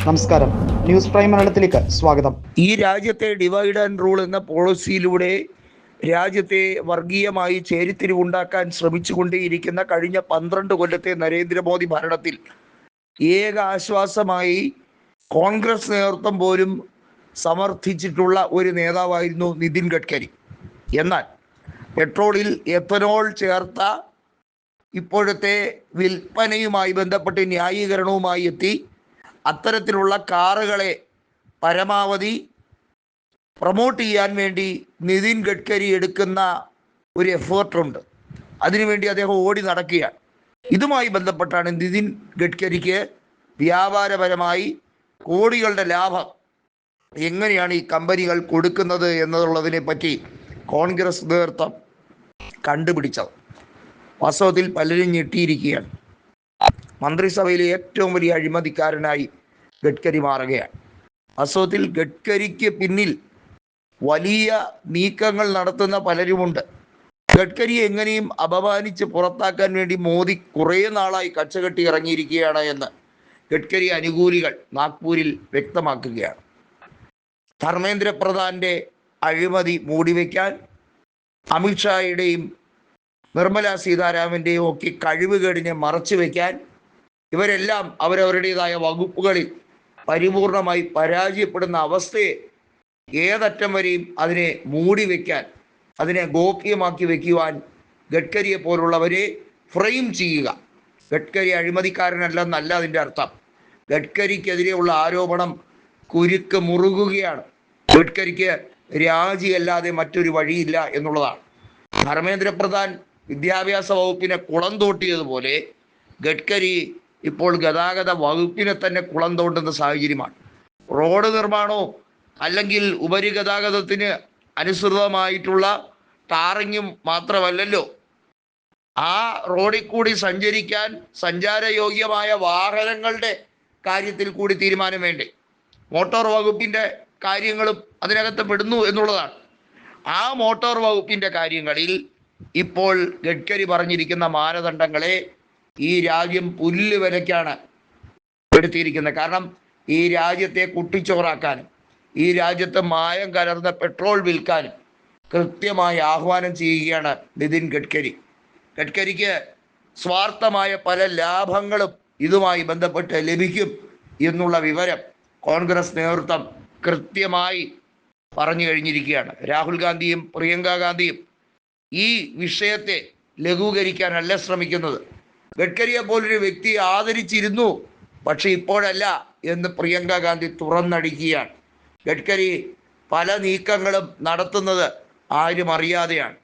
നമസ്കാരം, news prime മലയാളത്തിലേക്ക് സ്വാഗതം. ഈ രാജ്യത്തെ ഡിവൈഡ് ആൻഡ് റൂൾ എന്ന പോളിസിയിലൂടെ രാജ്യത്തെ വർഗീയമായി ചേരിതിരിവുണ്ടാക്കാൻ ശ്രമിച്ചുകൊണ്ടേയിരിക്കുന്ന കഴിഞ്ഞ 12 കൊല്ലത്തെ നരേന്ദ്രമോദി ഭരണത്തിൽ ഏക ആശ്വാസമായി കോൺഗ്രസ് നേതൃത്വം പോലും സമർത്ഥിച്ചിട്ടുള്ള ഒരു നേതാവായിരുന്നു നിതിൻ ഗഡ്കരി. എന്നാൽ പെട്രോളിൽ എഥനോൾ ചേർത്ത ഇപ്പോഴത്തെ വിൽപ്പനയുമായി ബന്ധപ്പെട്ട് ന്യായീകരണവുമായി എത്തി അത്തരത്തിലുള്ള കാറുകളെ പരമാവധി പ്രൊമോട്ട് ചെയ്യാൻ വേണ്ടി നിതിൻ ഗഡ്കരി എടുക്കുന്ന ഒരു എഫേർട്ടുണ്ട്. അതിനുവേണ്ടി അദ്ദേഹം ഓടി നടക്കുകയാണ്. ഇതുമായി ബന്ധപ്പെട്ടാണ് നിതിൻ ഗഡ്കരിക്ക് വ്യാപാരപരമായി കോടികളുടെ ലാഭം എങ്ങനെയാണ് ഈ കമ്പനികൾ കൊടുക്കുന്നത് എന്നുള്ളതിനെ പറ്റി കോൺഗ്രസ് നേതൃത്വം കണ്ടുപിടിച്ചത്. വാസ്തവത്തിൽ പലരും ഞെട്ടിയിരിക്കുകയാണ്. മന്ത്രിസഭയിലെ ഏറ്റവും വലിയ അഴിമതിക്കാരനായി ഗഡ്കരി മാറുകയാണ്. വാസ്തവത്തിൽ ഗഡ്കരിക്ക് പിന്നിൽ വലിയ നീക്കങ്ങൾ നടത്തുന്ന പലരുമുണ്ട്. ഗഡ്കരിയെ എങ്ങനെയും അപമാനിച്ച് പുറത്താക്കാൻ വേണ്ടി മോദി കുറേ നാളായി കച്ചകെട്ടി ഇറങ്ങിയിരിക്കുകയാണ് എന്ന് ഗഡ്കരി അനുകൂലികൾ നാഗ്പൂരിൽ വ്യക്തമാക്കുകയാണ്. ധർമ്മേന്ദ്ര പ്രധാന്റെ അഴിമതി മൂടിവെക്കാൻ, അമിത്ഷായുടെയും നിർമ്മല സീതാരാമൻ്റെയും ഒക്കെ കഴിവുകേടിനെ മറച്ചു വയ്ക്കാൻ ഇവരെല്ലാം അവരവരുടേതായ വകുപ്പുകളിൽ പരിപൂർണമായി പരാജയപ്പെടുന്ന അവസ്ഥയെ ഏതറ്റം വരെയും അതിനെ മൂടി വയ്ക്കാൻ, അതിനെ ഗോപ്യമാക്കി വയ്ക്കുവാൻ ഗഡ്കരിയെ പോലുള്ളവരെ ഫ്രെയിം ചെയ്യുക. ഗഡ്കരി അഴിമതിക്കാരനല്ലെന്നല്ല അതിൻ്റെ അർത്ഥം. ഗഡ്കരിക്കെതിരെയുള്ള ആരോപണം കുരുക്ക് മുറുകുകയാണ്. ഗഡ്കരിക്ക് രാജിയല്ലാതെ മറ്റൊരു വഴിയില്ല എന്നുള്ളതാണ്. ധർമ്മേന്ദ്ര പ്രധാൻ വിദ്യാഭ്യാസ വകുപ്പിനെ കുളം തോട്ടിയതുപോലെ ഗഡ്കരി ഇപ്പോൾ ഗതാഗത വകുപ്പിനെ തന്നെ കുളം തോണ്ടുന്ന സാഹചര്യമാണ്. റോഡ് നിർമ്മാണവും അല്ലെങ്കിൽ ഉപരിഗതാഗതത്തിന് അനുസൃതമായിട്ടുള്ള ടാറിങ്ങും മാത്രമല്ലല്ലോ, ആ റോഡിൽ കൂടി സഞ്ചരിക്കാൻ സഞ്ചാരയോഗ്യമായ വാഹനങ്ങളുടെ കാര്യത്തിൽ കൂടി തീരുമാനം വേണ്ടേ? മോട്ടോർ വകുപ്പിൻ്റെ കാര്യങ്ങളും അതിനകത്ത് പെടുന്നു എന്നുള്ളതാണ്. ആ മോട്ടോർ വകുപ്പിൻ്റെ കാര്യങ്ങളിൽ ഇപ്പോൾ ഗഡ്കരി പറഞ്ഞിരിക്കുന്ന മാനദണ്ഡങ്ങളെ ഈ രാജ്യം പുല്ല് വിലയ്ക്കാണ് എടുത്തിരിക്കുന്നത്. കാരണം ഈ രാജ്യത്തെ കുട്ടിച്ചോറാക്കാനും ഈ രാജ്യത്ത് മായം കലർന്ന പെട്രോൾ വിൽക്കാനും കൃത്യമായി ആഹ്വാനം ചെയ്യുകയാണ് നിതിൻ ഗഡ്കരി. ഗഡ്കരിക്ക് സ്വാർത്ഥമായ പല ലാഭങ്ങളും ഇതുമായി ബന്ധപ്പെട്ട് ലഭിക്കും എന്നുള്ള വിവരം കോൺഗ്രസ് നേതൃത്വം കൃത്യമായി പറഞ്ഞു കഴിഞ്ഞിരിക്കുകയാണ്. രാഹുൽ ഗാന്ധിയും പ്രിയങ്ക ഗാന്ധിയും ഈ വിഷയത്തെ ലഘൂകരിക്കാനല്ല ശ്രമിക്കുന്നത്. ഗഡ്കരിയെ പോലൊരു വ്യക്തിയെ ആദരിച്ചിരുന്നു, പക്ഷെ ഇപ്പോഴല്ല എന്ന് പ്രിയങ്ക ഗാന്ധി തുറന്നടിക്കുകയാണ്. ഗഡ്കരി പല നീക്കങ്ങളും നടത്തുന്നത് ആരും അറിയാതെയാണ്.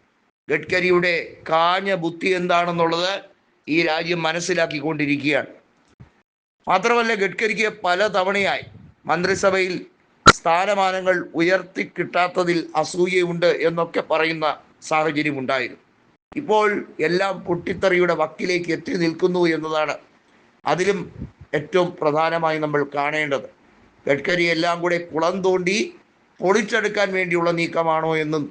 ഗഡ്കരിയുടെ കാഞ്ഞ ബുദ്ധി എന്താണെന്നുള്ളത് ഈ രാജ്യം മനസ്സിലാക്കിക്കൊണ്ടിരിക്കുകയാണ്. മാത്രമല്ല, ഗഡ്കരിക്ക് പല തവണയായി മന്ത്രിസഭയിൽ സ്ഥാനമാനങ്ങൾ ഉയർത്തി കിട്ടാത്തതിൽ അസൂയയുണ്ട് എന്നൊക്കെ പറയുന്ന സാഹചര്യമുണ്ടായിരുന്നു. ഇപ്പോൾ എല്ലാം പൊട്ടിത്തെറിയുടെ വക്കിലേക്ക് എത്തി നിൽക്കുന്നു എന്നതാണ് അതിലും ഏറ്റവും പ്രധാനമായി നമ്മൾ കാണേണ്ടത്. ഗഡ്കരി എല്ലാം കൂടെ കുളം തോണ്ടി പൊളിച്ചെടുക്കാൻ വേണ്ടിയുള്ള നീക്കമാണോ എന്നും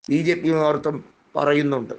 BJP നേതൃത്വം പറയുന്നുണ്ട്.